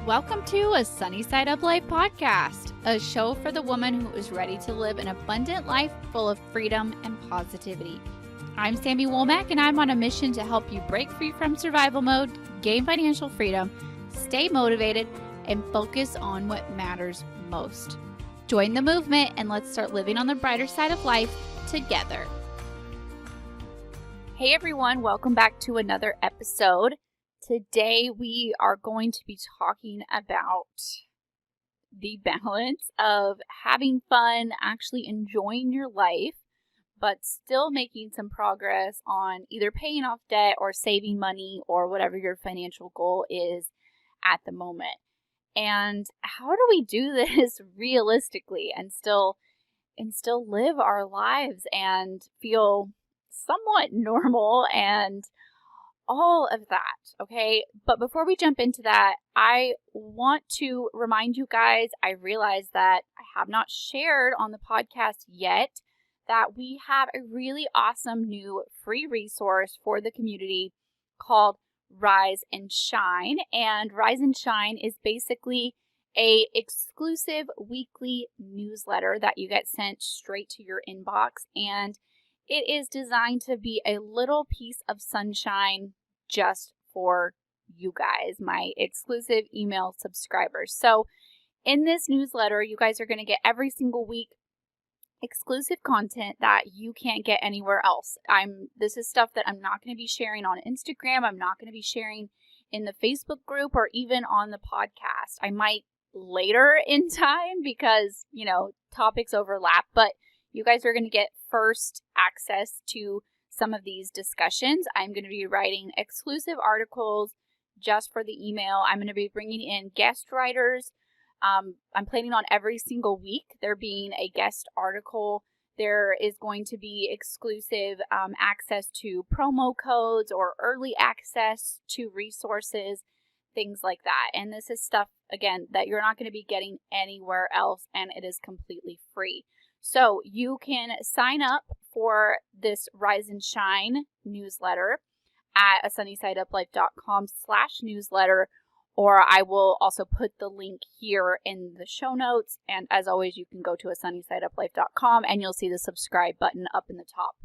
Welcome to a Sunny Side Up Life podcast, a show for the woman who is ready to live an abundant life full of freedom and positivity. I'm Sami and I'm on a mission to help you break free from survival mode, gain financial freedom, stay motivated, and focus on what matters most. Join the movement and let's start living on the brighter side of life together. Hey everyone, welcome back to another episode. Today we are going to be talking about the balance of having fun, actually enjoying your life, but still making some progress on either paying off debt or saving money or whatever your financial goal is at the moment. And how do we do this realistically and still live our lives and feel somewhat normal and all of that, okay? But before we jump into that, I want to remind you guys, I realize that I have not shared on the podcast yet that we have a really awesome new free resource for the community called Rise and Shine. And Rise and Shine is basically a exclusive weekly newsletter that you get sent straight to your inbox, and it is designed to be a little piece of sunshine just for you guys, my exclusive email subscribers. So in this newsletter, you guys are going to get every single week exclusive content that you can't get anywhere else. This is stuff that I'm not going to be sharing on Instagram. I'm not going to be sharing in the Facebook group or even on the podcast. I might later in time because, topics overlap, but you guys are going to get first access to some of these discussions. I'm going to be writing exclusive articles just for the email. I'm going to be bringing in guest writers. I'm planning on every single week there being a guest article. There is going to be exclusive access to promo codes or early access to resources, things like that. And this is stuff, again, that you're not going to be getting anywhere else, and it is completely free. So you can sign up for this Rise and Shine newsletter at sunnysideuplife.com/newsletter, or I will also put the link here in the show notes. And as always, you can go to sunnysideuplife.com and you'll see the subscribe button up in the top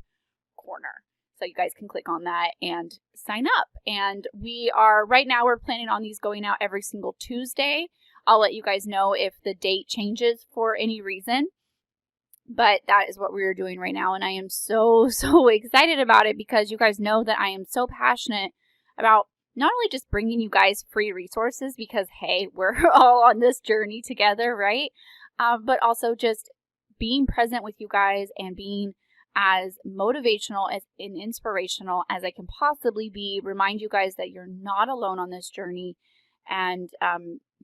corner. So you guys can click on that and sign up. And right now we're planning on these going out every single Tuesday. I'll let you guys know if the date changes for any reason. But that is what we're doing right now. And I am so excited about it because you guys know that I am so passionate about not only just bringing you guys free resources because, hey, we're all on this journey together, right? But also just being present with you guys and being as motivational and inspirational as I can possibly be. Remind you guys that you're not alone on this journey, and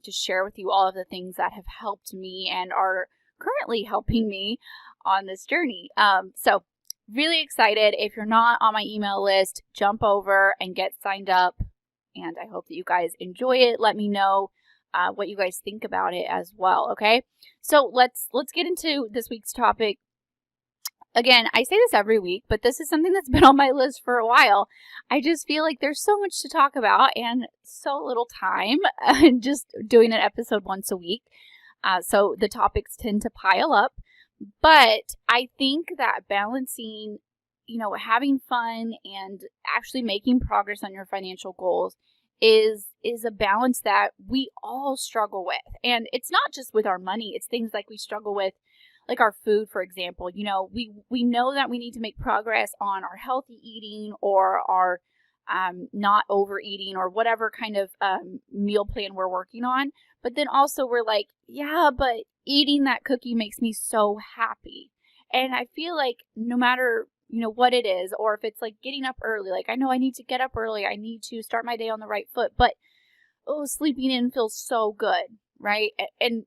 to share with you all of the things that have helped me and are currently helping me on this journey. So really excited. If you're not on my email list, jump over and get signed up. And I hope that you guys enjoy it. Let me know what you guys think about it as well. Okay. So let's get into this week's topic. Again, I say this every week, but this is something that's been on my list for a while. I just feel like there's so much to talk about and so little time just doing an episode once a week. So the topics tend to pile up, but I think that balancing, having fun and actually making progress on your financial goals is a balance that we all struggle with. And it's not just with our money. It's things like we struggle with, like our food, for example. We know that we need to make progress on our healthy eating or our not overeating or whatever kind of meal plan we're working on. But then also we're like, yeah, but eating that cookie makes me so happy. And I feel like no matter, what it is, or if it's like getting up early, like I know I need to get up early. I need to start my day on the right foot. But, sleeping in feels so good, right? And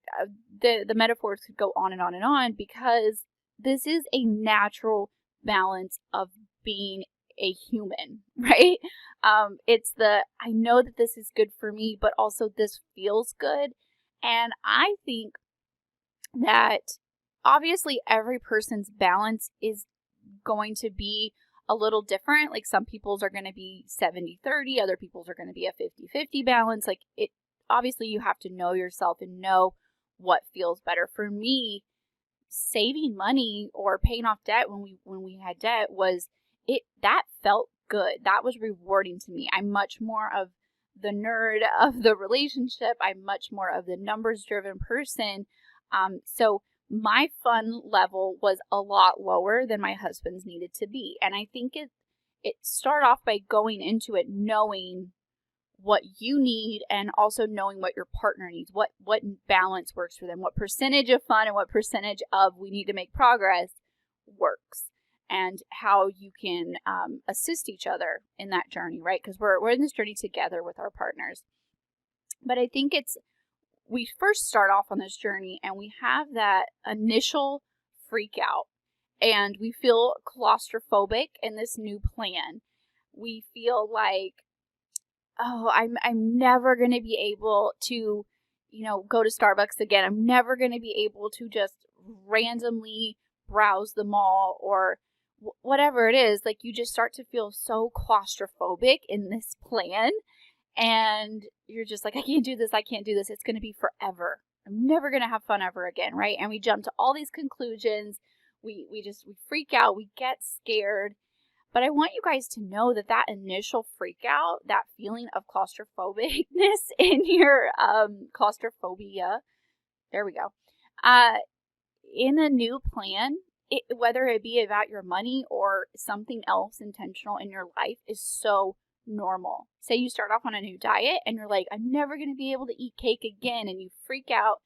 the metaphors could go on and on and on because this is a natural balance of being a human, right? I know that this is good for me, but also this feels good. And I think that obviously every person's balance is going to be a little different. Like some people's are going to be 70-30, other people's are going to be a 50-50 balance. Like it obviously you have to know yourself and know what feels better. For me, saving money or paying off debt when we had debt that felt good. That was rewarding to me. I'm much more of the nerd of the relationship. I'm much more of the numbers driven person. So my fun level was a lot lower than my husband's needed to be. And I think it started off by going into it knowing what you need and also knowing what your partner needs, what balance works for them, what percentage of fun and what percentage of we need to make progress works, and how you can assist each other in that journey, right? Because we're in this journey together with our partners. But I think we first start off on this journey and we have that initial freak out and we feel claustrophobic in this new plan. We feel like, oh, I'm never going to be able to, go to Starbucks again. I'm never going to be able to just randomly browse the mall or whatever it is. Like, you just start to feel so claustrophobic in this plan. And you're just like, I can't do this. It's going to be forever. I'm never going to have fun ever again, right? And we jump to all these conclusions. We freak out. We get scared. But I want you guys to know that initial freak out, that feeling of claustrophobicness in your claustrophobia, there we go, in a new plan, whether it be about your money or something else intentional in your life, is so normal. Say you start off on a new diet and you're like, I'm never going to be able to eat cake again, and you freak out,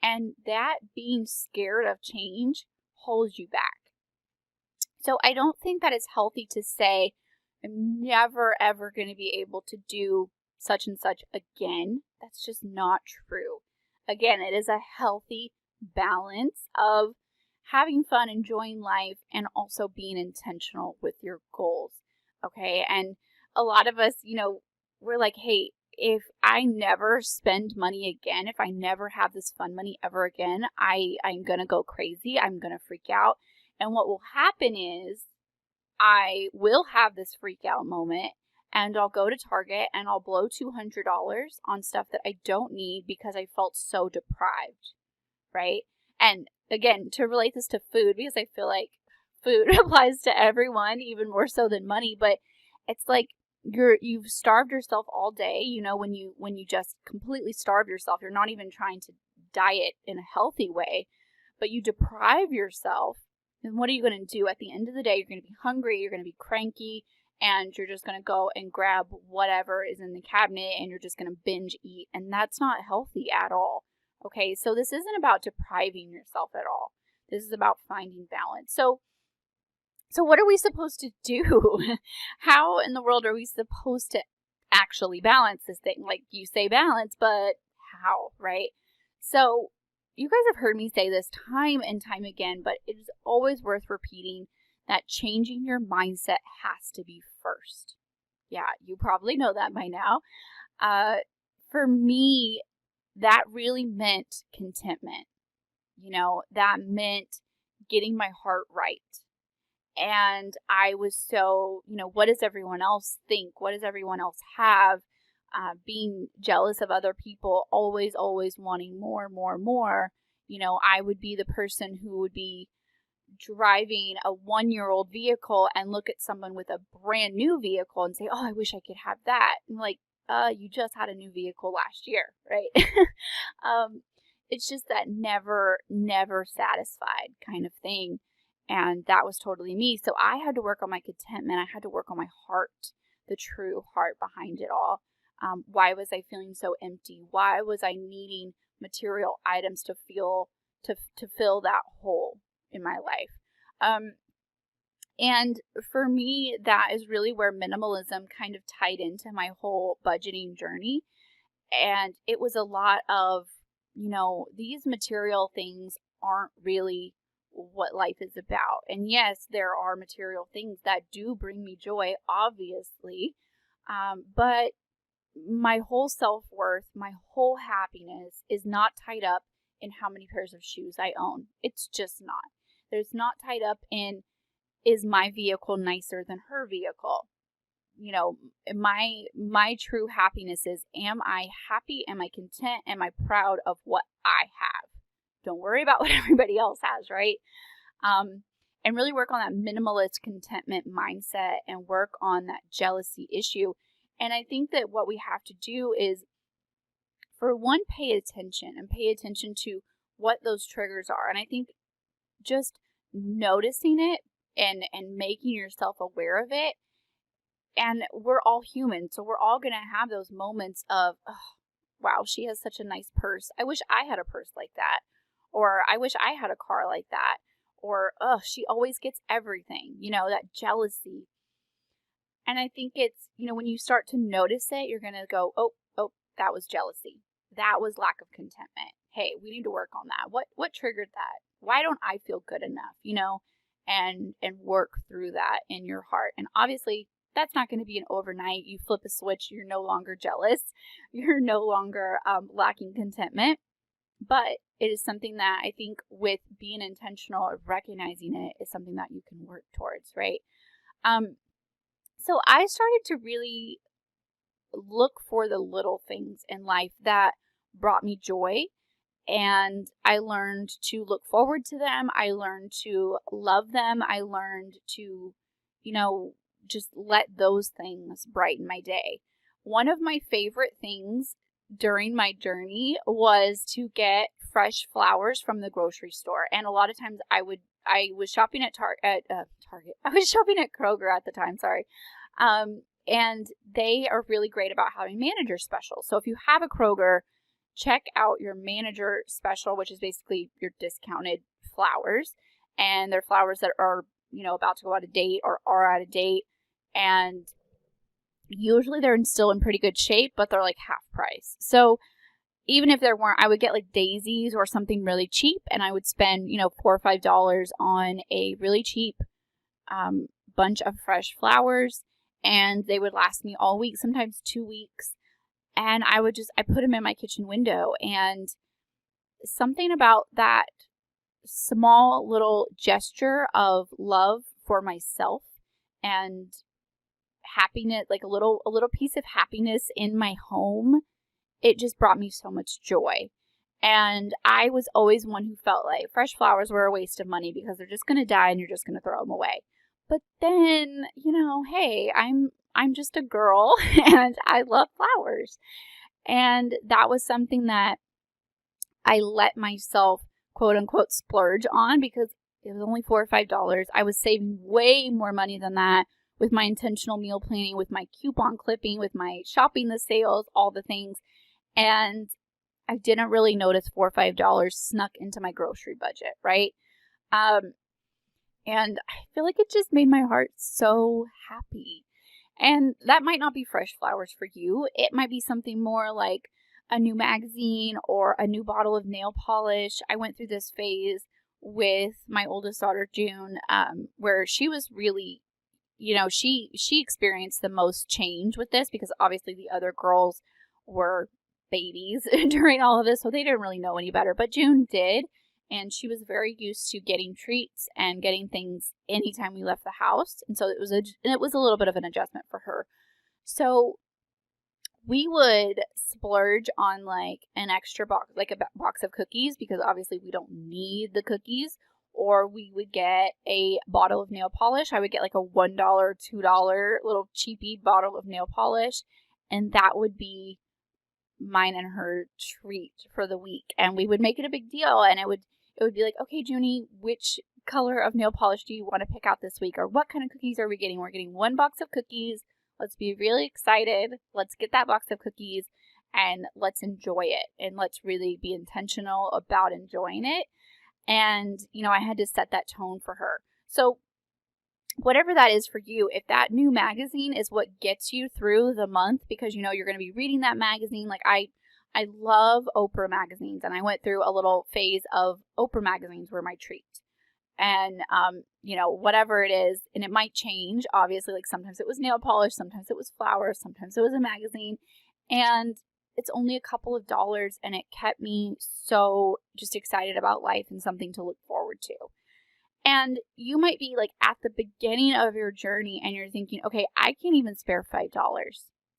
and that being scared of change holds you back. So I don't think that it's healthy to say, I'm never ever going to be able to do such and such again. That's just not true. Again, it is a healthy balance of having fun, enjoying life, and also being intentional with your goals. Okay. And a lot of us, we're like, hey, if I never spend money again, if I never have this fun money ever again, I'm going to go crazy. I'm going to freak out. And what will happen is I will have this freak out moment and I'll go to Target and I'll blow $200 on stuff that I don't need because I felt so deprived, right? And again, to relate this to food, because I feel like food applies to everyone, even more so than money, but it's like you've starved yourself all day, when you just completely starve yourself. You're not even trying to diet in a healthy way, but you deprive yourself. And what are you going to do? At the end of the day, you're going to be hungry, you're going to be cranky, and you're just going to go and grab whatever is in the cabinet and you're just going to binge eat. And that's not healthy at all. Okay, so this isn't about depriving yourself at all. This is about finding balance. So what are we supposed to do? How in the world are we supposed to actually balance this thing? Like, you say balance, but how, right? So you guys have heard me say this time and time again, but it is always worth repeating that changing your mindset has to be first. Yeah, you probably know that by now. For me, that really meant contentment. That meant getting my heart right. And I was so, what does everyone else think? What does everyone else have? Being jealous of other people, always wanting more. I would be the person who would be driving a 1-year-old vehicle and look at someone with a brand new vehicle and say, oh, I wish I could have that. And like, you just had a new vehicle last year, right? It's just that never satisfied kind of thing. And that was totally me. So I had to work on my contentment. I had to work on my heart, the true heart behind it all. Why was I feeling so empty? Why was I needing material items to fill that hole in my life? And for me, that is really where minimalism kind of tied into my whole budgeting journey. And it was a lot of, these material things aren't really what life is about. And yes, there are material things that do bring me joy, obviously. But my whole self-worth, my whole happiness is not tied up in how many pairs of shoes I own. It's just not. There's not tied up in, is my vehicle nicer than her vehicle? my true happiness is, am I happy? Am I content? Am I proud of what I have? Don't worry about what everybody else has, right? And really work on that minimalist contentment mindset and work on that jealousy issue. And I think that what we have to do is, for one, pay attention to what those triggers are. And I think just noticing it and making yourself aware of it. And we're all human, so we're all going to have those moments of, oh, wow, she has such a nice purse. I wish I had a purse like that. Or I wish I had a car like that. Or, oh, she always gets everything, that jealousy. And I think it's, when you start to notice it, you're going to go, oh, that was jealousy. That was lack of contentment. Hey, we need to work on that. What triggered that? Why don't I feel good enough, and work through that in your heart. And obviously, that's not going to be an overnight. You flip a switch, you're no longer jealous. You're no longer lacking contentment. But it is something that I think, with being intentional or recognizing it, is something that you can work towards, right? So I started to really look for the little things in life that brought me joy. And I learned to look forward to them. I learned to love them. I learned to, just let those things brighten my day. One of my favorite things during my journey was to get fresh flowers from the grocery store. And a lot of times I was shopping at Target. I was shopping at Kroger at the time, sorry. And they are really great about having manager specials. So if you have a Kroger, check out your manager special, which is basically your discounted flowers. And they're flowers that are, about to go out of date or are out of date. And usually they're still in pretty good shape, but they're like half price. So even if there weren't, I would get like daisies or something really cheap, and I would spend, $4 or $5 on a really cheap bunch of fresh flowers, and they would last me all week, sometimes 2 weeks. And I put them in my kitchen window, and something about that small little gesture of love for myself and happiness, like a little piece of happiness in my home, it just brought me so much joy. And I was always one who felt like fresh flowers were a waste of money because they're just going to die and you're just going to throw them away. But then, hey, I'm just a girl and I love flowers. And that was something that I let myself, quote unquote, splurge on, because it was only $4 or $5. I was saving way more money than that with my intentional meal planning, with my coupon clipping, with my shopping the sales, all the things. And I didn't really notice $4 or $5 snuck into my grocery budget, right? And I feel like it just made my heart so happy. And that might not be fresh flowers for you. It might be something more like a new magazine or a new bottle of nail polish. I went through this phase with my oldest daughter, June, where she was really, she experienced the most change with this, because obviously the other girls were babies during all of this, so they didn't really know any better. But June did, and she was very used to getting treats and getting things anytime we left the house, and so it was a little bit of an adjustment for her. So we would splurge on like an extra box, like a box of cookies, because obviously we don't need the cookies. Or we would get a bottle of nail polish. I would get like a $1, $2 little cheapy bottle of nail polish, and that would be mine and her treat for the week. And we would make it a big deal, and it would be like, okay, Junie, which color of nail polish do you want to pick out this week? Or what kind of cookies are we getting? We're getting 1 box of cookies. Let's be really excited. Let's get that box of cookies and let's enjoy it. And let's really be intentional about enjoying it. And, I had to set that tone for her. So whatever that is for you, if that new magazine is what gets you through the month, because, you're going to be reading that magazine. Like I love Oprah magazines, and I went through a little phase of Oprah magazines were my treat. And, whatever it is, and it might change, obviously, like sometimes it was nail polish, sometimes it was flowers, sometimes it was a magazine, and it's only a couple of dollars, and it kept me so just excited about life and something to look forward to. And you might be like at the beginning of your journey and you're thinking, okay, I can't even spare $5.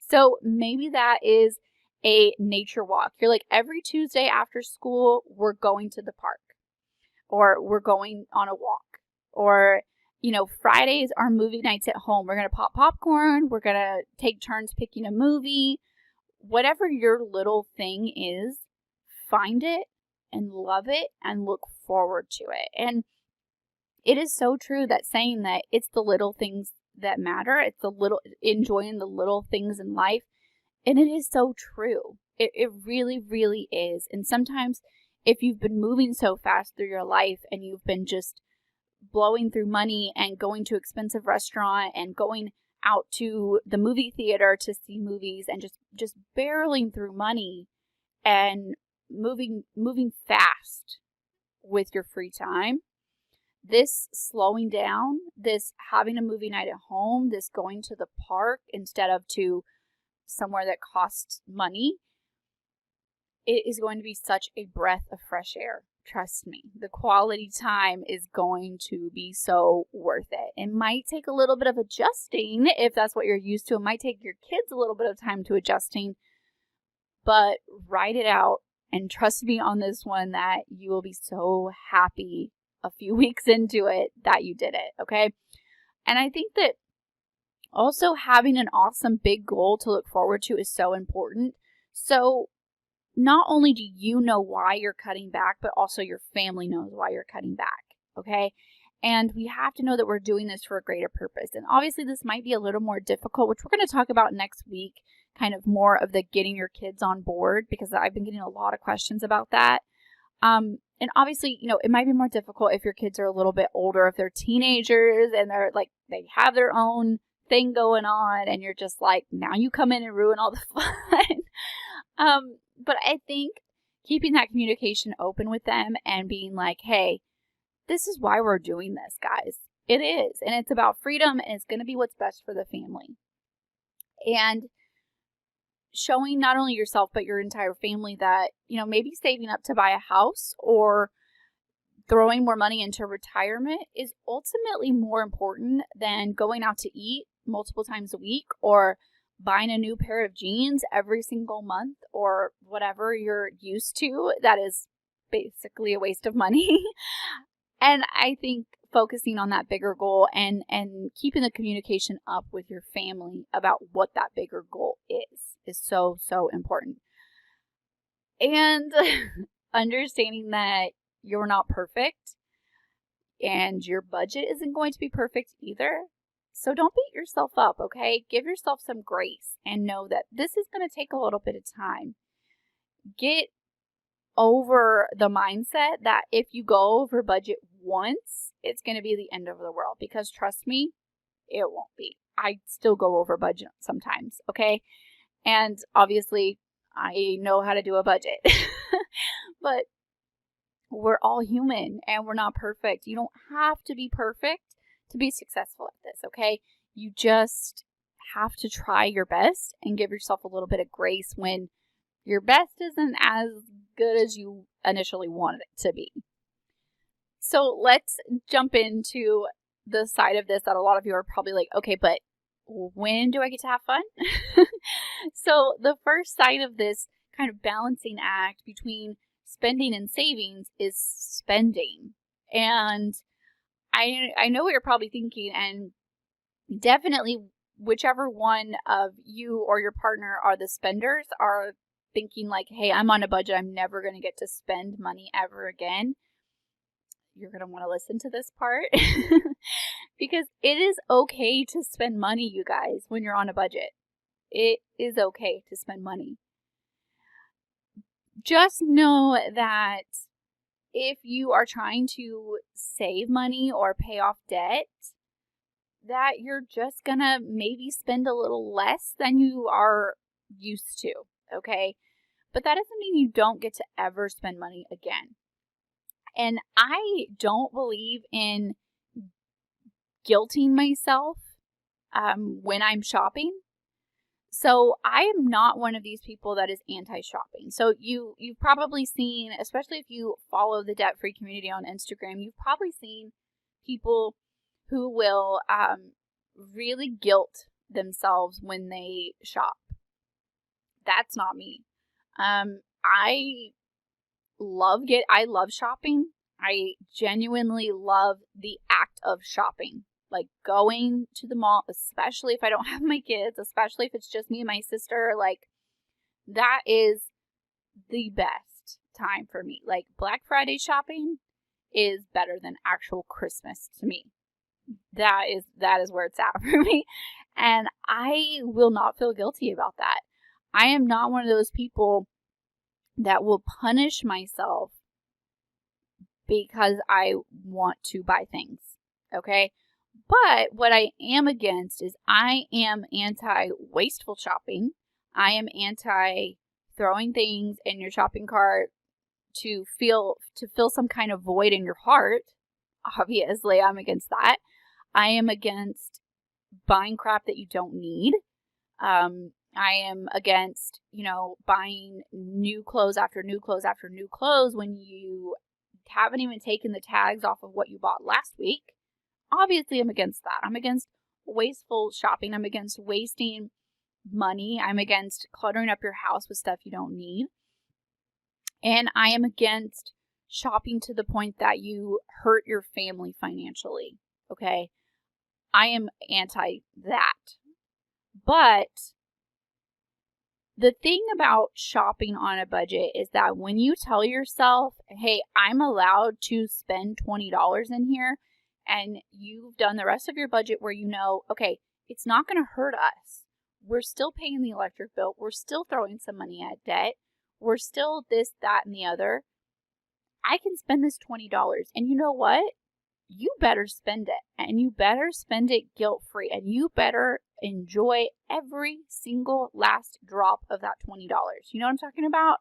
So maybe that is a nature walk. You're like, every Tuesday after school, we're going to the park, or we're going on a walk, or, Fridays are movie nights at home. We're going to pop popcorn. We're going to take turns picking a movie. Whatever your little thing is, find it and love it and look forward to it. And it is so true that saying that it's the little things that matter. It's enjoying the little things in life. And it is so true. It really, really is. And sometimes if you've been moving so fast through your life and you've been just blowing through money and going to expensive restaurant and going out to the movie theater to see movies and just barreling through money and moving fast with your free time, this slowing down, this having a movie night at home, this going to the park instead of to somewhere that costs money, it is going to be such a breath of fresh air. Trust me, the quality time is going to be so worth it. It might take a little bit of adjusting if that's what you're used to. It might take your kids a little bit of time to adjusting, but ride it out and trust me on this one that you will be so happy a few weeks into it that you did it, okay? And I think that also having an awesome big goal to look forward to is so important. So not only do you know why you're cutting back, but also your family knows why you're cutting back, okay? And we have to know that we're doing this for a greater purpose. And obviously this might be a little more difficult, which we're going to talk about next week, kind of more of the getting your kids on board, because I've been getting a lot of questions about that. And obviously, it might be more difficult if your kids are a little bit older, if they're teenagers and they're like, they have their own thing going on and you're just like, now you come in and ruin all the fun. But I think keeping that communication open with them and being like, hey, this is why we're doing this, guys. It is. And it's about freedom and it's going to be what's best for the family. And showing not only yourself, but your entire family that, maybe saving up to buy a house or throwing more money into retirement is ultimately more important than going out to eat multiple times a week or buying a new pair of jeans every single month or whatever you're used to. That is basically a waste of money. And I think focusing on that bigger goal and keeping the communication up with your family about what that bigger goal is so, so important. And understanding that you're not perfect and your budget isn't going to be perfect either. So don't beat yourself up, okay? Give yourself some grace and know that this is going to take a little bit of time. Get over the mindset that if you go over budget once, it's going to be the end of the world, because trust me, it won't be. I still go over budget sometimes, okay? And obviously, I know how to do a budget, but we're all human and we're not perfect. You don't have to be perfect to be successful at this, okay? You just have to try your best and give yourself a little bit of grace when your best isn't as good as you initially wanted it to be. So let's jump into the side of this that a lot of you are probably like, okay, but when do I get to have fun? So the first side of this kind of balancing act between spending and savings is spending. And I know what you're probably thinking, and definitely whichever one of you or your partner are the spenders are thinking like, hey, I'm on a budget. I'm never going to get to spend money ever again. You're going to want to listen to this part because it is okay to spend money, you guys, when you're on a budget. It is okay to spend money. Just know that if you are trying to save money or pay off debt, that you're just going to maybe spend a little less than you are used to, okay? But that doesn't mean you don't get to ever spend money again. And I don't believe in guilting myself when I'm shopping. So I am not one of these people that is anti-shopping. So you've probably seen, especially if you follow the debt-free community on Instagram, you've probably seen people who will really guilt themselves when they shop. That's not me. I love shopping. I genuinely love the act of shopping. Like going to the mall, especially if I don't have my kids, especially if it's just me and my sister, like that is the best time for me. Like Black Friday shopping is better than actual Christmas to me. That is where it's at for me. And I will not feel guilty about that. I am not one of those people that will punish myself because I want to buy things. Okay? But what I am against is I am anti-wasteful shopping. I am anti throwing things in your shopping cart to fill some kind of void in your heart. Obviously, I'm against that. I am against buying crap that you don't need. I am against, buying new clothes after new clothes after new clothes when you haven't even taken the tags off of what you bought last week. Obviously, I'm against that. I'm against wasteful shopping. I'm against wasting money. I'm against cluttering up your house with stuff you don't need. And I am against shopping to the point that you hurt your family financially. Okay? I am anti that. But the thing about shopping on a budget is that when you tell yourself, hey, I'm allowed to spend $20 in here, and you've done the rest of your budget where okay, it's not going to hurt us. We're still paying the electric bill. We're still throwing some money at debt. We're still this, that, and the other. I can spend this $20. And you know what? You better spend it. And you better spend it guilt-free. And you better enjoy every single last drop of that $20. You know what I'm talking about?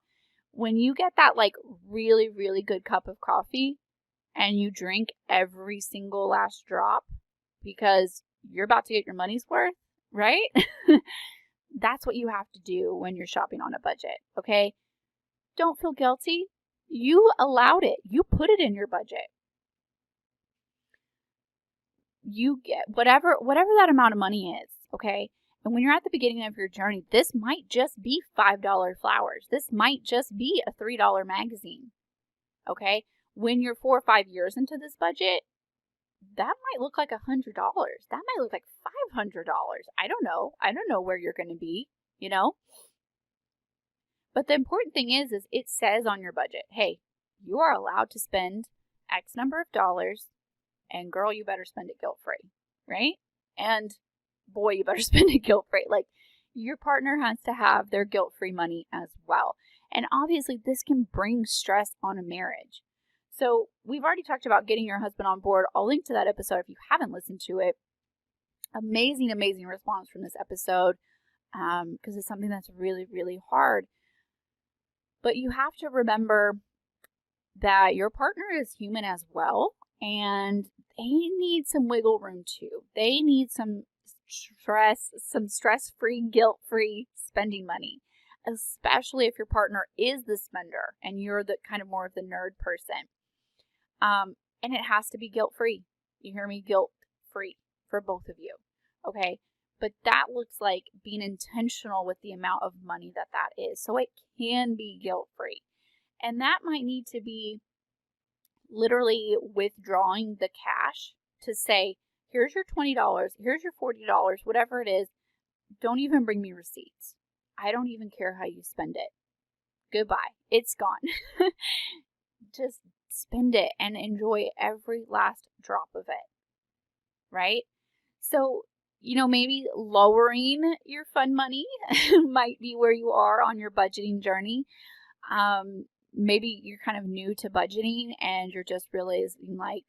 When you get that really, really good cup of coffee and you drink every single last drop because you're about to get your money's worth, right? That's what you have to do when you're shopping on a budget, okay? Don't feel guilty. You allowed it. You put it in your budget. You get whatever that amount of money is, okay? And when you're at the beginning of your journey, this might just be $5 flowers. This might just be a $3 magazine, okay? When you're 4 or 5 years into this budget, that might look like $100. That might look like $500. I don't know. I don't know where you're going to be, But the important thing is it says on your budget, hey, you are allowed to spend X number of dollars, and girl, you better spend it guilt-free, right? And boy, you better spend it guilt-free. Like, your partner has to have their guilt-free money as well. And obviously, this can bring stress on a marriage. So we've already talked about getting your husband on board. I'll link to that episode if you haven't listened to it. Amazing, amazing response from this episode because it's something that's really, really hard. But you have to remember that your partner is human as well, and they need some wiggle room too. They need some stress-free, guilt-free spending money, especially if your partner is the spender and you're the kind of more of the nerd person. And it has to be guilt-free. You hear me? Guilt-free for both of you. Okay? But that looks like being intentional with the amount of money that is. So it can be guilt-free. And that might need to be literally withdrawing the cash to say, here's your $20, here's your $40, whatever it is. Don't even bring me receipts. I don't even care how you spend it. Goodbye. It's gone. Just spend it and enjoy every last drop of it. Right? So, maybe lowering your fun money might be where you are on your budgeting journey. Maybe you're kind of new to budgeting and you're just realizing like,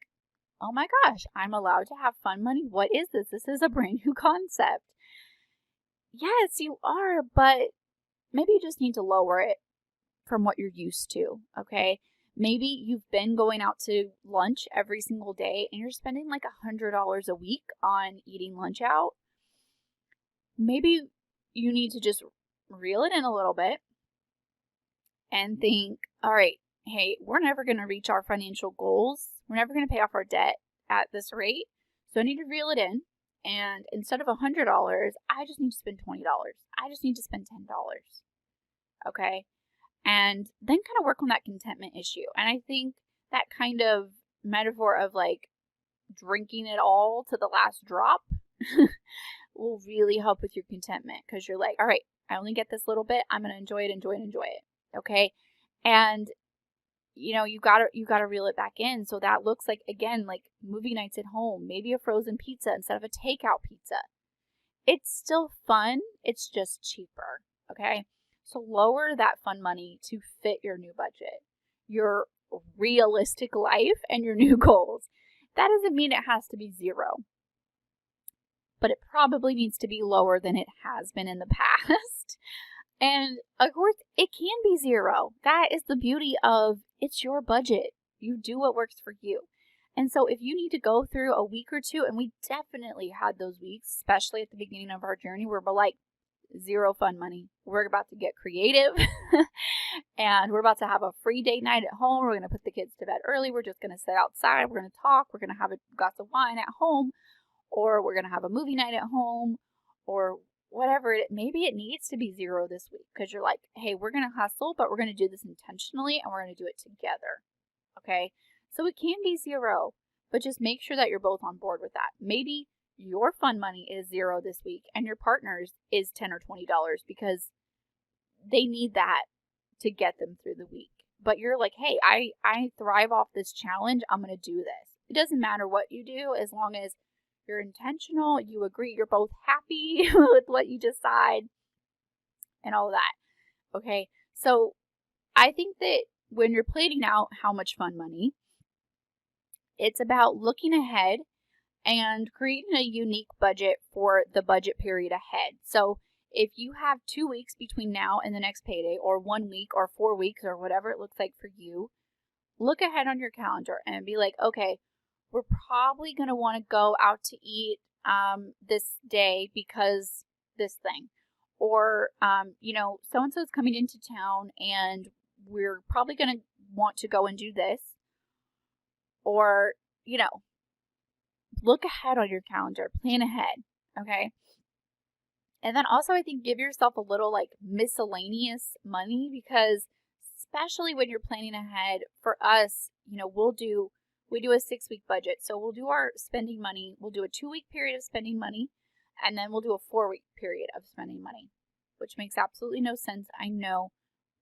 oh my gosh, I'm allowed to have fun money. What is this? This is a brand new concept. Yes, you are, but maybe you just need to lower it from what you're used to, okay? Maybe you've been going out to lunch every single day and you're spending like $100 a week on eating lunch out. Maybe you need to just reel it in a little bit and think, all right, hey, we're never going to reach our financial goals. We're never going to pay off our debt at this rate. So I need to reel it in. And instead of $100, I just need to spend $20. I just need to spend $10. Okay. And then kind of work on that contentment issue. And I think that kind of metaphor of like drinking it all to the last drop will really help with your contentment, because you're like, all right, I only get this little bit. I'm going to enjoy it. Okay. And you gotta reel it back in. So that looks like, again, like movie nights at home, maybe a frozen pizza instead of a takeout pizza. It's still fun. It's just cheaper. Okay. So lower that fun money to fit your new budget, your realistic life, and your new goals. That doesn't mean it has to be zero, but it probably needs to be lower than it has been in the past. And of course, it can be zero. That is the beauty of it's your budget. You do what works for you. And so if you need to go through a week or two, and we definitely had those weeks, especially at the beginning of our journey, where we're like, zero fun money. We're about to get creative and we're about to have a free date night at home. We're going to put the kids to bed early. We're just going to sit outside. We're going to talk. We're going to have a glass of wine at home, or we're going to have a movie night at home, or whatever. Maybe it needs to be zero this week, because you're like, hey, we're going to hustle, but we're going to do this intentionally and we're going to do it together. Okay. So it can be zero, but just make sure that you're both on board with that. Maybe your fun money is zero this week and your partner's is $10 or $20, because they need that to get them through the week. But you're like, hey, I thrive off this challenge. I'm going to do this. It doesn't matter what you do, as long as you're intentional, you agree, you're both happy with what you decide and all of that. Okay. So I think that when you're planning out how much fun money, it's about looking ahead and creating a unique budget for the budget period ahead. So if you have 2 weeks between now and the next payday, or 1 week or 4 weeks, or whatever it looks like for you, look ahead on your calendar and be like, okay, we're probably going to want to go out to eat this day because this thing. Or, so-and-so is coming into town and we're probably going to want to go and do this. Or, look ahead on your calendar, plan ahead, okay? And then also, I think, give yourself a little like miscellaneous money, because especially when you're planning ahead, for us, we do a 6-week budget. So we'll do our spending money. We'll do a 2-week period of spending money, and then we'll do a 4-week period of spending money, which makes absolutely no sense, I know,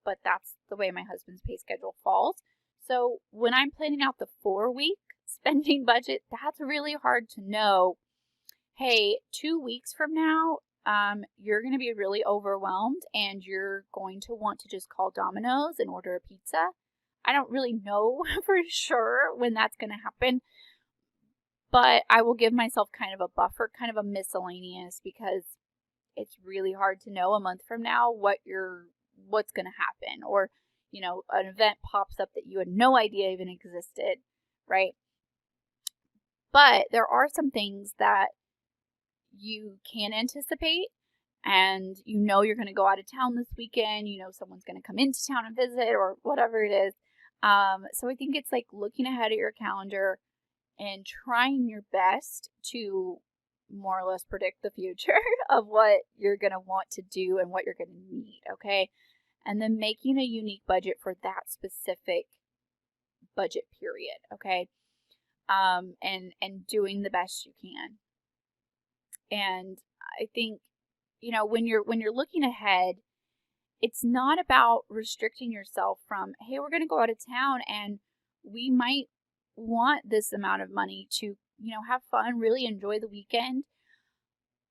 but that's the way my husband's pay schedule falls. So when I'm planning out the 4-week spending budget, that's really hard to know, hey, 2 weeks from now, you're going to be really overwhelmed and you're going to want to just call Domino's and order a pizza. I don't really know for sure when that's going to happen, but I will give myself kind of a buffer, kind of a miscellaneous, because it's really hard to know a month from now what's going to happen, or, an event pops up that you had no idea even existed, right? But there are some things that you can anticipate, and you're going to go out of town this weekend, someone's going to come into town and visit, or whatever it is. So I think it's like looking ahead at your calendar and trying your best to more or less predict the future of what you're going to want to do and what you're going to need, okay? And then making a unique budget for that specific budget period, okay? And doing the best you can. And I think, when you're looking ahead, it's not about restricting yourself from, hey, we're going to go out of town and we might want this amount of money to, have fun, really enjoy the weekend.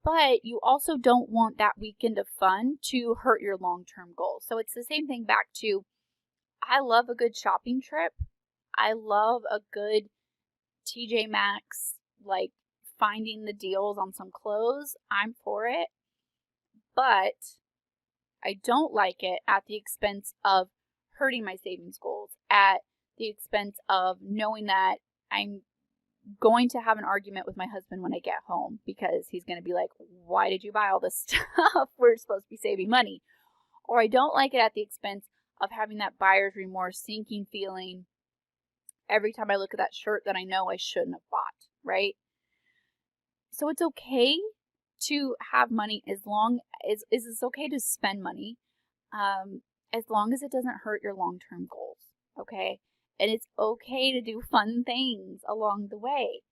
But you also don't want that weekend of fun to hurt your long-term goals. So it's the same thing back to, I love a good shopping trip. I love a good TJ Maxx, like finding the deals on some clothes. I'm for it. But I don't like it at the expense of hurting my savings goals, at the expense of knowing that I'm going to have an argument with my husband when I get home, because he's going to be like, why did you buy all this stuff? We're supposed to be saving money. Or I don't like it at the expense of having that buyer's remorse, sinking feeling every time I look at that shirt that I know I shouldn't have bought. right? So it's okay to have money as long as it's okay to spend money, as long as it doesn't hurt your long-term goals, okay? And it's okay to do fun things along the way.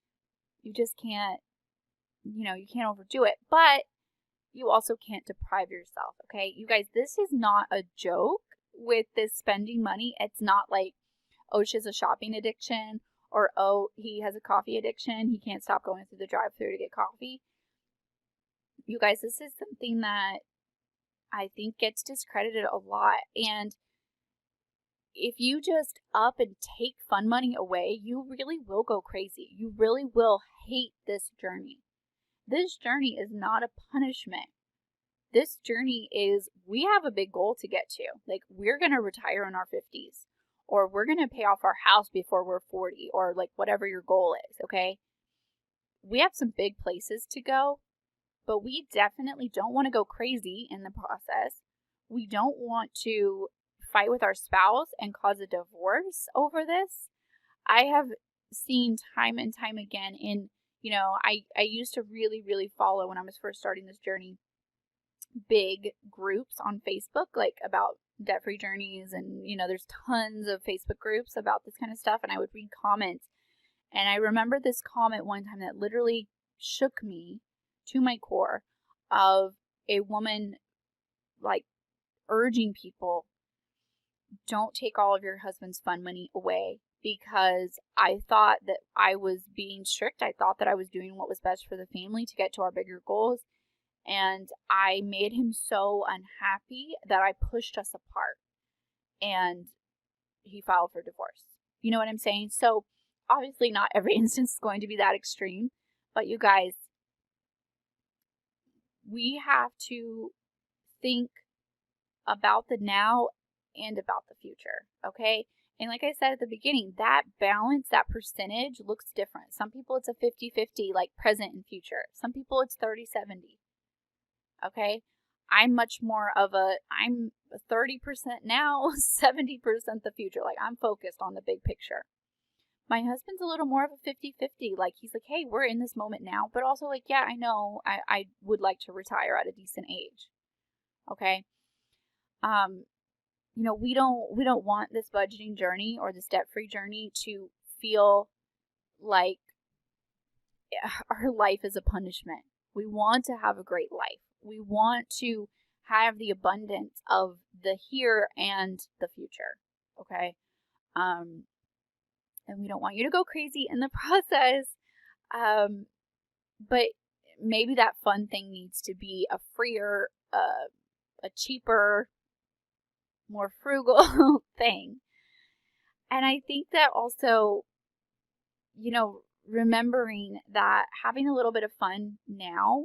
You just can't, you can't overdo it, but you also can't deprive yourself, okay? You guys, this is not a joke with this spending money. It's not like, oh, she has a shopping addiction, or oh, he has a coffee addiction. He can't stop going through the drive-thru to get coffee. You guys, this is something that I think gets discredited a lot. And if you just up and take fun money away, you really will go crazy. You really will hate this journey. This journey is not a punishment. This journey is, we have a big goal to get to. Like, we're going to retire in our 50s, or we're going to pay off our house before we're 40, or like whatever your goal is, okay? We have some big places to go, but we definitely don't want to go crazy in the process. We don't want to fight with our spouse and cause a divorce over this. I have seen time and time again I used to really, really follow, when I was first starting this journey, big groups on Facebook, like about debt-free journeys, and there's tons of Facebook groups about this kind of stuff, and I would read comments. And I remember this comment one time that literally shook me to my core, of a woman like urging people, don't take all of your husband's fun money away, because I thought that I was being strict. I thought that I was doing what was best for the family to get to our bigger goals. And I made him so unhappy that I pushed us apart, and he filed for divorce. You know what I'm saying? So obviously not every instance is going to be that extreme, but you guys, we have to think about the now and about the future, okay? And like I said at the beginning, that balance, that percentage looks different. Some people it's a 50-50, like present and future. Some people it's 30-70, okay? I'm much more of I'm 30% now, 70% the future. Like, I'm focused on the big picture. My husband's a little more of a 50-50. Like, he's like, hey, we're in this moment now, but also like, yeah, I know I would like to retire at a decent age. Okay. We don't want this budgeting journey or this debt-free journey to feel like our life is a punishment. We want to have a great life. We want to have the abundance of the here and the future. Okay. And we don't want you to go crazy in the process. But maybe that fun thing needs to be a freer, a cheaper, more frugal thing. And I think that also, remembering that having a little bit of fun now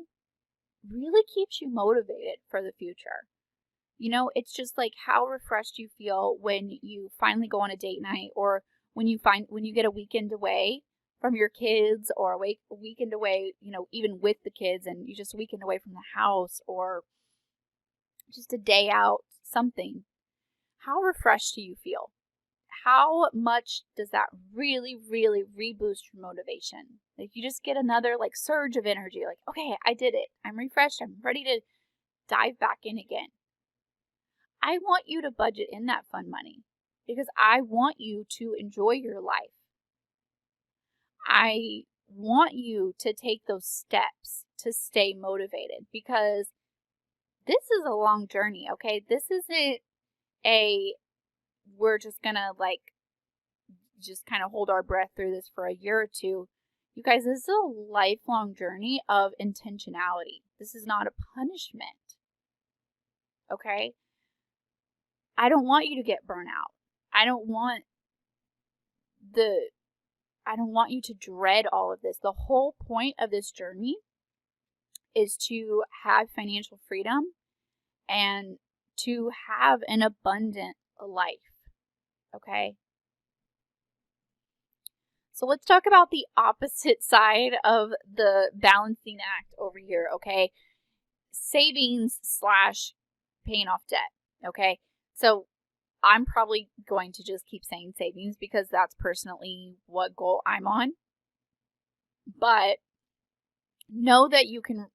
really keeps you motivated for the future. It's just like how refreshed you feel when you finally go on a date night, or when you get a weekend away from your kids, or a weekend away, even with the kids, and you just a weekend away from the house, or just a day out, something. How refreshed do you feel? How much does that really, really reboost your motivation? Like, you just get another like surge of energy, like, okay, I did it. I'm refreshed. I'm ready to dive back in again. I want you to budget in that fun money because I want you to enjoy your life. I want you to take those steps to stay motivated, because this is a long journey, okay? This isn't we're just gonna just kind of hold our breath through this for a year or two. You guys, this is a lifelong journey of intentionality. This is not a punishment, okay? I don't want you to get burnt out. I don't want you to dread all of this. The whole point of this journey is to have financial freedom and to have an abundant life, okay? So let's talk about the opposite side of the balancing act over here, okay? Savings / paying off debt, okay? So I'm probably going to just keep saying savings because that's personally what goal I'm on. But know that you can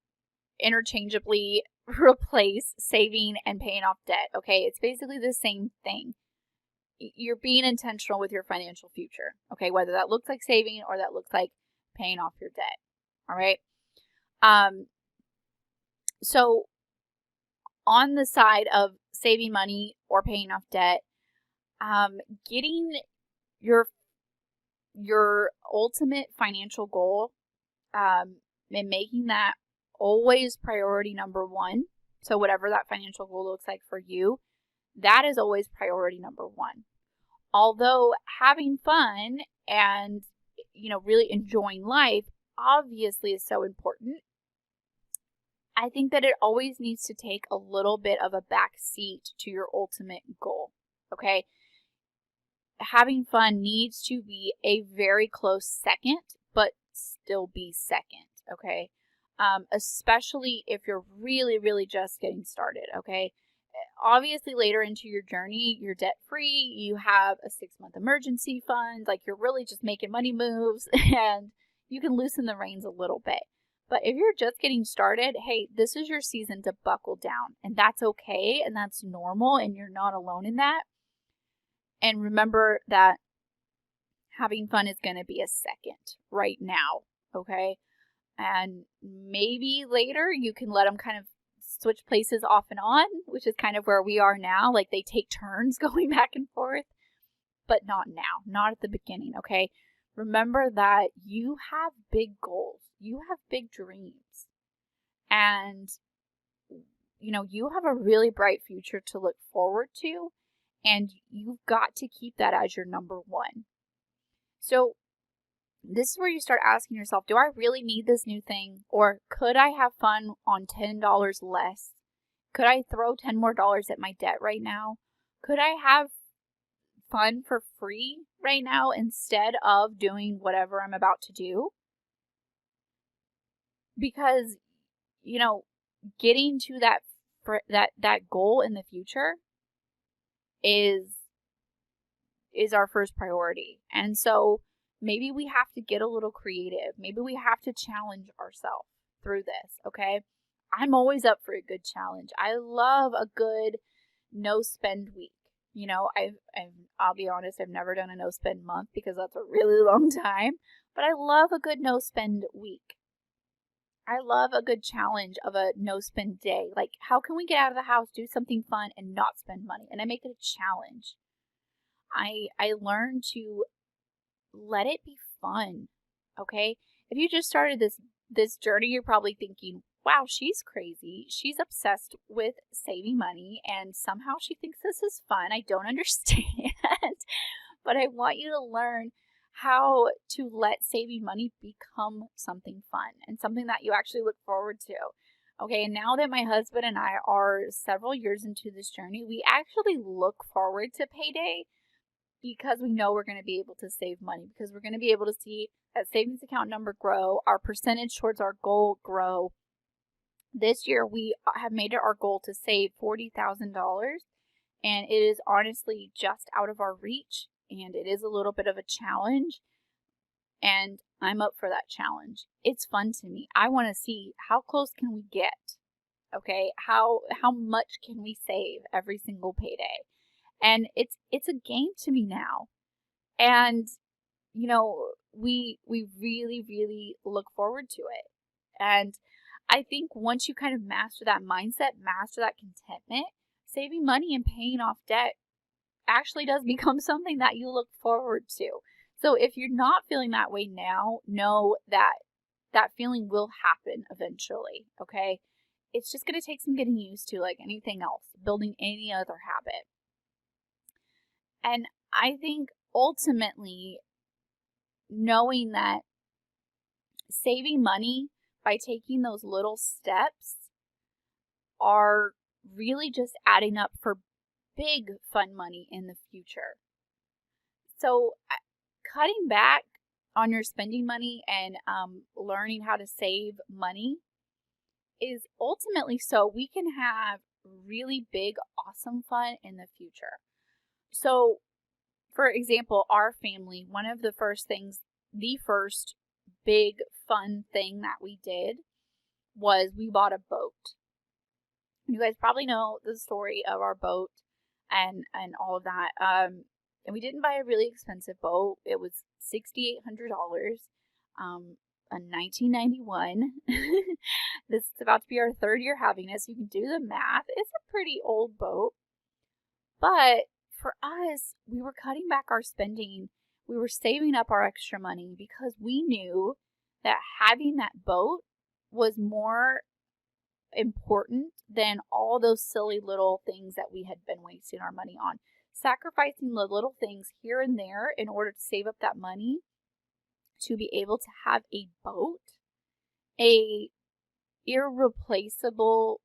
interchangeably replace saving and paying off debt, okay? It's basically the same thing. You're being intentional with your financial future, okay? Whether that looks like saving or that looks like paying off your debt, all right? So on the side of saving money or paying off debt, getting your ultimate financial goal, and making that always priority number one. So whatever that financial goal looks like for you, that is always priority number one. Although having fun and, really enjoying life obviously is so important, I think that it always needs to take a little bit of a back seat to your ultimate goal, okay? Having fun needs to be a very close second, but still be second, okay? Especially if you're really, really just getting started, okay? Obviously, later into your journey, you're debt free, you have a 6-month emergency fund, like you're really just making money moves, and you can loosen the reins a little bit. But if you're just getting started, hey, this is your season to buckle down, and that's okay, and that's normal, and you're not alone in that. And remember that having fun is going to be a second right now, okay? And maybe later you can let them kind of switch places off and on, which is kind of where we are now. Like they take turns going back and forth, but not now, not at the beginning, okay? Remember that you have big goals, you have big dreams, and you have a really bright future to look forward to, and you've got to keep that as your number one. So this is where you start asking yourself, do I really need this new thing? Or could I have fun on $10 less? Could I throw $10 more at my debt right now? Could I have fun for free right now instead of doing whatever I'm about to do? Because, getting to that goal in the future is our first priority. And so maybe we have to get a little creative. Maybe we have to challenge ourselves through this, okay? I'm always up for a good challenge. I love a good no spend week. I'll be honest, I've never done a no spend month because that's a really long time, but I love a good no spend week. I love a good challenge of a no spend day. Like, how can we get out of the house, do something fun, and not spend money? And I make it a challenge. I learned to let it be fun, okay? If you just started this journey, you're probably thinking, wow, she's crazy. She's obsessed with saving money, and somehow she thinks this is fun. I don't understand. But I want you to learn how to let saving money become something fun and something that you actually look forward to. Okay, and now that my husband and I are several years into this journey, we actually look forward to payday because we know we're going to be able to save money, because we're going to be able to see that savings account number grow, our percentage towards our goal grow. This year, we have made it our goal to save $40,000, and it is honestly just out of our reach, and it is a little bit of a challenge, and I'm up for that challenge. It's fun to me. I want to see how close can we get, okay? How much can we save every single payday? And it's a game to me now. And, we really, really look forward to it. And I think once you kind of master that mindset, master that contentment, saving money and paying off debt actually does become something that you look forward to. So if you're not feeling that way now, know that that feeling will happen eventually, okay? It's just going to take some getting used to, like anything else, building any other habit. And I think ultimately, knowing that saving money by taking those little steps are really just adding up for big fun money in the future. So cutting back on your spending money and learning how to save money is ultimately so we can have really big, awesome fun in the future. So, for example, our family, one of the first big fun thing that we did was we bought a boat. You guys probably know the story of our boat and all of that. And we didn't buy a really expensive boat. It was $6,800. A 1991. This is about to be our 3rd year having it, so you can do the math. It's a pretty old boat. But for us, we were cutting back our spending. We were saving up our extra money because we knew that having that boat was more important than all those silly little things that we had been wasting our money on. Sacrificing the little things here and there in order to save up that money to be able to have a boat, a irreplaceable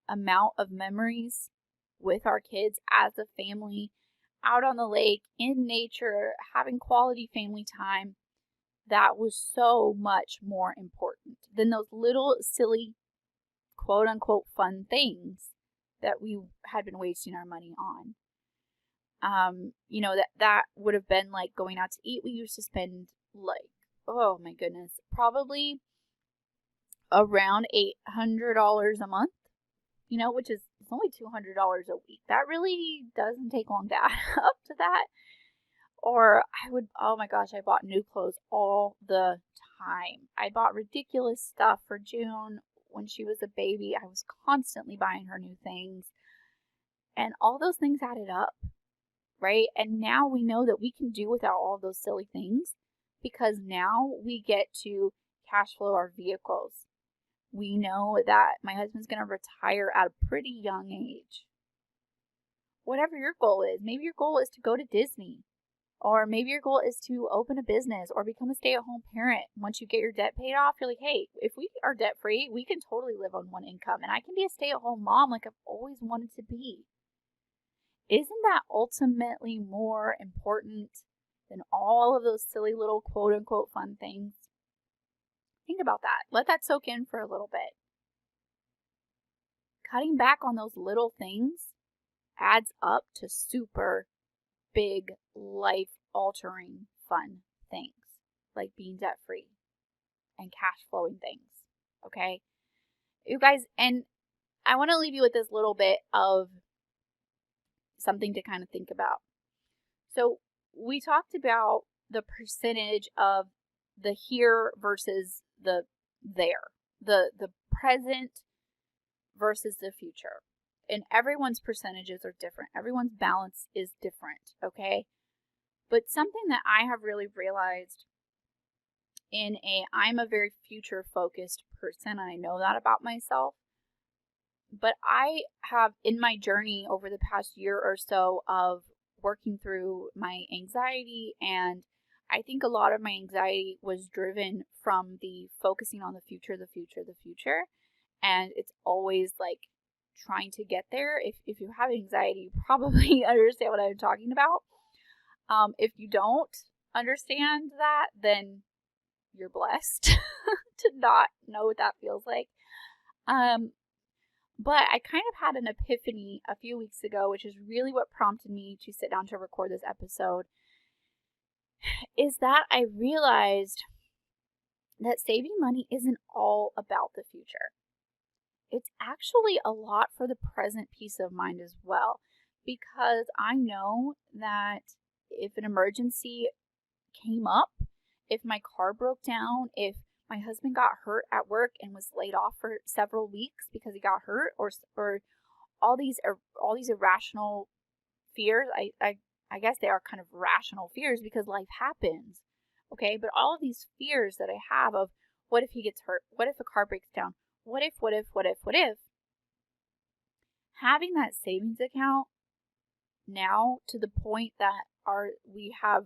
amount of memories with our kids as a family, out on the lake, in nature, having quality family time, that was so much more important than those little silly quote unquote fun things that we had been wasting our money on. That would have been like going out to eat. We used to spend like, oh my goodness, probably around $800 a month, which is only $200 a week. That really doesn't take long to add up to that. Or oh my gosh, I bought new clothes all the time. I bought ridiculous stuff for June when she was a baby. I was constantly buying her new things. And all those things added up, right? And now we know that we can do without all those silly things because now we get to cash flow our vehicles. We know that my husband's going to retire at a pretty young age. Whatever your goal is, maybe your goal is to go to Disney. Or maybe your goal is to open a business or become a stay-at-home parent. Once you get your debt paid off, you're like, hey, if we are debt-free, we can totally live on one income. And I can be a stay-at-home mom like I've always wanted to be. Isn't that ultimately more important than all of those silly little quote-unquote fun things? Think about that. Let that soak in for a little bit. Cutting back on those little things adds up to super big, life-altering, fun things, like being debt-free and cash-flowing things, okay? You guys, and I want to leave you with this little bit of something to kind of think about. So we talked about the percentage of the here versus the there, the present versus the future. And everyone's percentages are different. Everyone's balance is different, okay? But something that I have really realized I'm a very future-focused person, and I know that about myself. But I have, in my journey over the past year or so of working through my anxiety, and I think a lot of my anxiety was driven from the focusing on the future. And it's always like trying to get there. If you have anxiety, you probably understand what I'm talking about. If you don't understand that, then you're blessed to not know what that feels like. But I kind of had an epiphany a few weeks ago, which is really what prompted me to sit down to record this episode, is that I realized that saving money isn't all about the future. It's actually a lot for the present peace of mind as well, because I know that if an emergency came up, if my car broke down, if my husband got hurt at work and was laid off for several weeks because he got hurt, or all these irrational fears, I guess they are kind of rational fears because life happens, okay? But all of these fears that I have of what if he gets hurt? What if the car breaks down? What if? Having that savings account now to the point that we have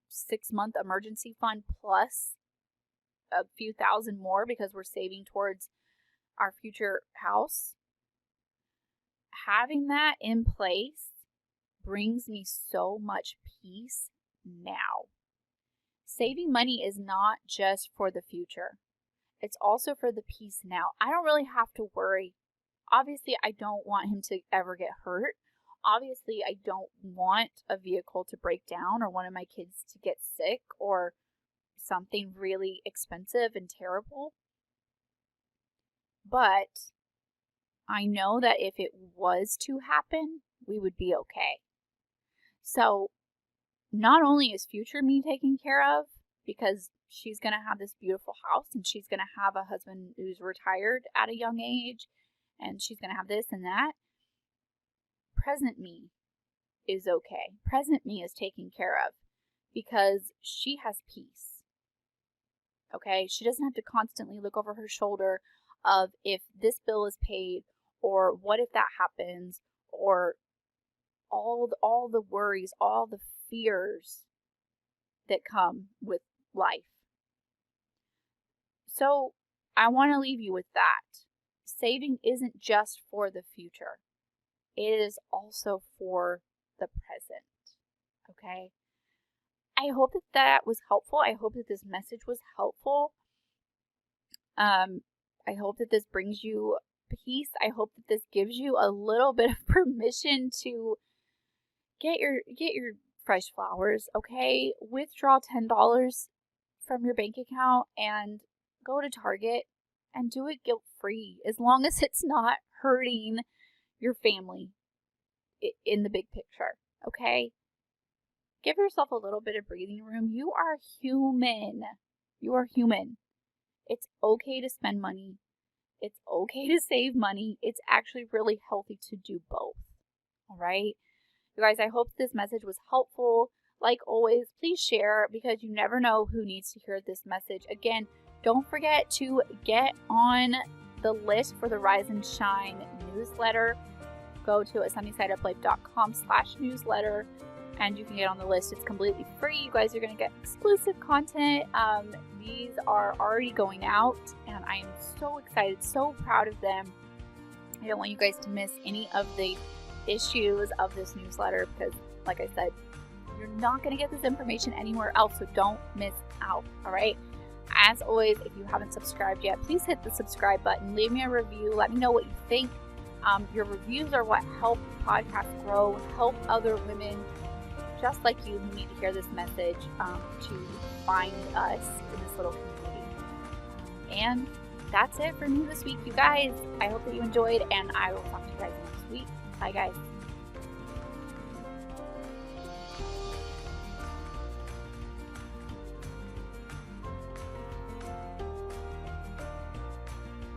6-month emergency fund plus a few thousand more because we're saving towards our future house. Having that in place brings me so much peace now. Saving money is not just for the future. It's also for the peace now. I don't really have to worry. Obviously, I don't want him to ever get hurt. Obviously, I don't want a vehicle to break down or one of my kids to get sick or something really expensive and terrible. But I know that if it was to happen, we would be okay. So not only is future me taken care of, because she's going to have this beautiful house and she's going to have a husband who's retired at a young age and she's going to have this and that, present me is okay. Present me is taken care of because she has peace. Okay? She doesn't have to constantly look over her shoulder of if this bill is paid or what if that happens or all the worries, all the fears that come with life. So I want to leave you with that. Saving isn't just for the future. It is also for the present. Okay? I hope that was helpful. I hope that this message was helpful. I hope that this brings you peace. I hope that this gives you a little bit of permission to get your fresh flowers, okay? Withdraw $10 from your bank account and go to Target and do it guilt-free, as long as it's not hurting your family in the big picture, okay? Give yourself a little bit of breathing room. You are human. You are human. It's okay to spend money. It's okay to save money. It's actually really healthy to do both, all right? You guys, I hope this message was helpful. Like always, please share because you never know who needs to hear this message. Again, don't forget to get on the list for the Rise and Shine newsletter. Go to sunnysideuplife.com/newsletter and you can get on the list. It's completely free. You guys are going to get exclusive content. These are already going out and I am so excited, so proud of them. I don't want you guys to miss any of the issues of this newsletter because, like I said, you're not going to get this information anywhere else, so don't miss out, all right? As always, if you haven't subscribed yet, please hit the subscribe button. Leave me a review. Let me know what you think. Your reviews are what help the podcast grow, help other women just like you who need to hear this message to find us in this little community. And that's it for me this week, you guys. I hope that you enjoyed, and I will talk to you guys next week. Bye, guys.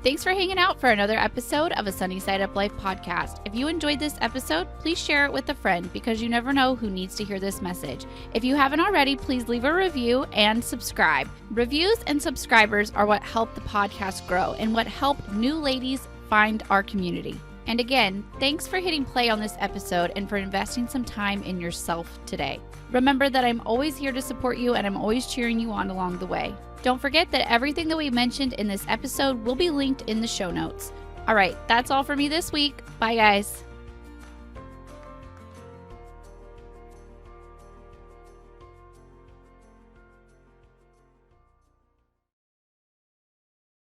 Thanks for hanging out for another episode of a Sunny Side Up Life podcast. If you enjoyed this episode, please share it with a friend because you never know who needs to hear this message. If you haven't already, please leave a review and subscribe. Reviews and subscribers are what help the podcast grow and what help new ladies find our community. And again, thanks for hitting play on this episode and for investing some time in yourself today. Remember that I'm always here to support you and I'm always cheering you on along the way. Don't forget that everything that we mentioned in this episode will be linked in the show notes. All right, that's all for me this week. Bye, guys.